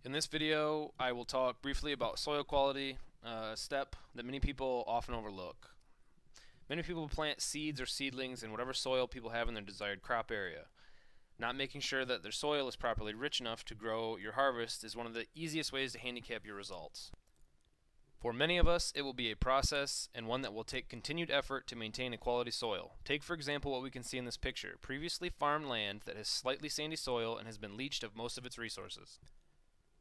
In this video, I will talk briefly about soil quality, a step that many people often overlook. Many people plant seeds or seedlings in whatever soil people have in their desired crop area. Not making sure that their soil is properly rich enough to grow your harvest is one of the easiest ways to handicap your results. For many of us, it will be a process and one that will take continued effort to maintain a quality soil. Take for example what we can see in this picture, previously farmed land that has slightly sandy soil and has been leached of most of its resources.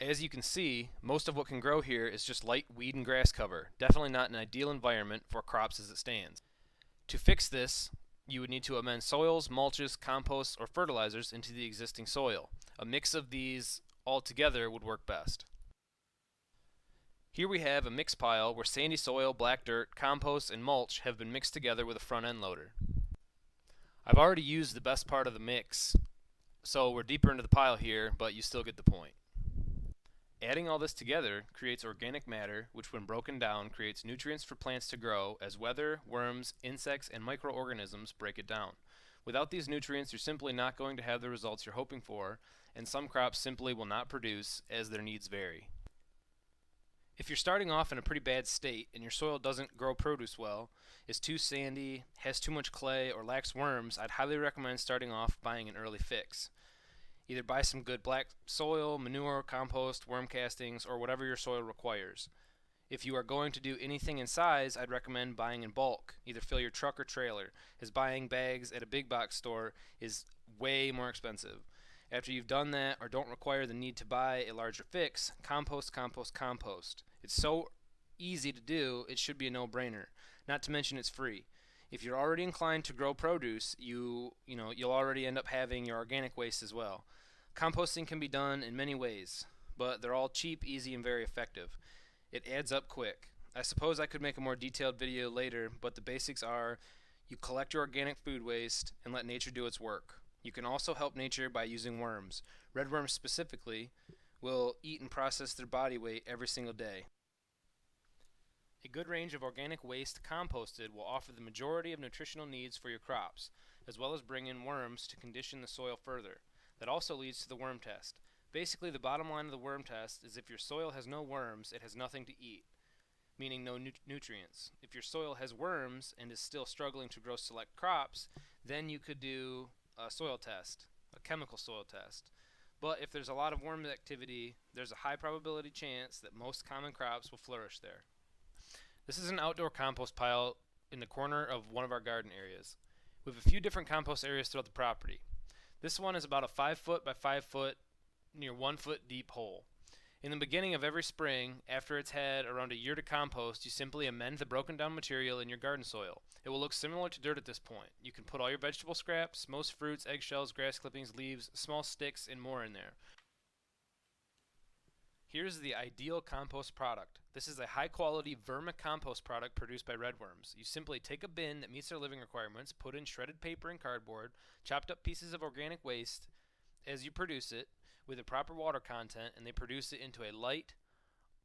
As you can see, most of what can grow here is just light weed and grass cover, definitely not an ideal environment for crops as it stands. To fix this, you would need to amend soils, mulches, composts, or fertilizers into the existing soil. A mix of these all together would work best. Here we have a mix pile where sandy soil, black dirt, compost, and mulch have been mixed together with a front end loader. I've already used the best part of the mix, so we're deeper into the pile here, but you still get the point. Adding all this together creates organic matter, which when broken down creates nutrients for plants to grow as weather, worms, insects, and microorganisms break it down. Without these nutrients, you're simply not going to have the results you're hoping for, and some crops simply will not produce as their needs vary. If you're starting off in a pretty bad state and your soil doesn't grow produce well, is too sandy, has too much clay, or lacks worms, I'd highly recommend starting off buying an early fix. Either buy some good black soil, manure, compost, worm castings, or whatever your soil requires. If you are going to do anything in size, I'd recommend buying in bulk. Either fill your truck or trailer, as buying bags at a big box store is way more expensive. After you've done that or don't require the need to buy a larger fix, compost, compost, compost. It's so easy to do, it should be a no-brainer. Not to mention it's free. If you're already inclined to grow produce, you'll already end up having your organic waste as well. Composting can be done in many ways, but they're all cheap, easy, and very effective. It adds up quick. I suppose I could make a more detailed video later, but the basics are you collect your organic food waste and let nature do its work. You can also help nature by using worms. Red worms specifically will eat and process their body weight every single day. A good range of organic waste composted will offer the majority of nutritional needs for your crops, as well as bring in worms to condition the soil further. That also leads to the worm test. Basically, the bottom line of the worm test is if your soil has no worms, it has nothing to eat, meaning no nutrients. If your soil has worms and is still struggling to grow select crops, then you could do a soil test, a chemical soil test. But if there's a lot of worm activity, there's a high probability chance that most common crops will flourish there. This is an outdoor compost pile in the corner of one of our garden areas. We have a few different compost areas throughout the property. This one is about a 5 foot by 5 foot, near 1 foot deep hole. In the beginning of every spring, after it's had around a year to compost, you simply amend the broken down material in your garden soil. It will look similar to dirt at this point. You can put all your vegetable scraps, most fruits, eggshells, grass clippings, leaves, small sticks, and more in there. Here's the ideal compost product. This is a high-quality vermicompost product produced by Redworms. You simply take a bin that meets their living requirements, put in shredded paper and cardboard, chopped up pieces of organic waste as you produce it with the proper water content, and they produce it into a light,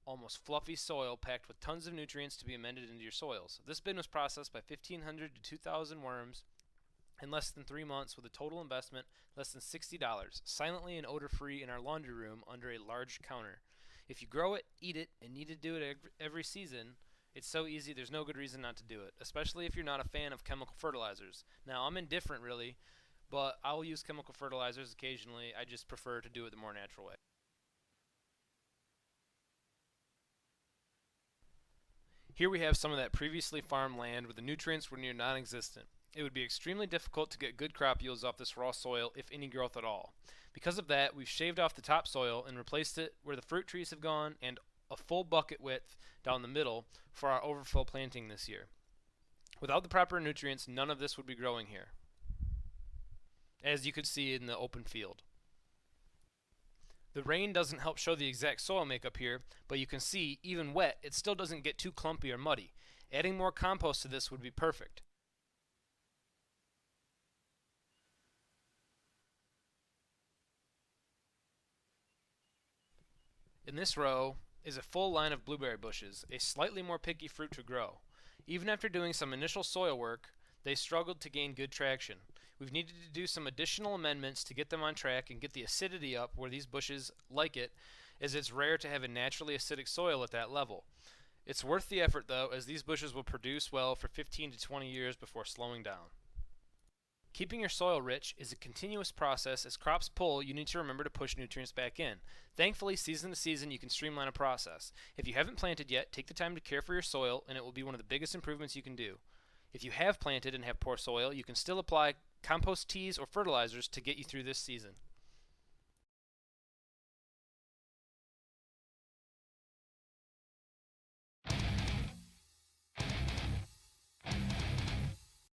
almost fluffy soil packed with tons of nutrients to be amended into your soils. This bin was processed by 1,500 to 2,000 worms in less than 3 months with a total investment less than $60, silently and odor-free in our laundry room under a large counter. If you grow it, eat it, and need to do it every season, it's so easy there's no good reason not to do it, especially if you're not a fan of chemical fertilizers. Now, I'm indifferent really, but I'll use chemical fertilizers occasionally. I just prefer to do it the more natural way. Here we have some of that previously farmed land where the nutrients were near non-existent. It would be extremely difficult to get good crop yields off this raw soil, if any growth at all. Because of that, we've shaved off the topsoil and replaced it where the fruit trees have gone and a full bucket width down the middle for our overflow planting this year. Without the proper nutrients, none of this would be growing here, as you could see in the open field. The rain doesn't help show the exact soil makeup here, but you can see, even wet, it still doesn't get too clumpy or muddy. Adding more compost to this would be perfect. In this row is a full line of blueberry bushes, a slightly more picky fruit to grow. Even after doing some initial soil work, they struggled to gain good traction. We've needed to do some additional amendments to get them on track and get the acidity up where these bushes like it, as it's rare to have a naturally acidic soil at that level. It's worth the effort though, as these bushes will produce well for 15 to 20 years before slowing down. Keeping your soil rich is a continuous process. As crops pull, you need to remember to push nutrients back in. Thankfully, season to season, you can streamline a process. If you haven't planted yet, take the time to care for your soil, and it will be one of the biggest improvements you can do. If you have planted and have poor soil, you can still apply compost teas or fertilizers to get you through this season.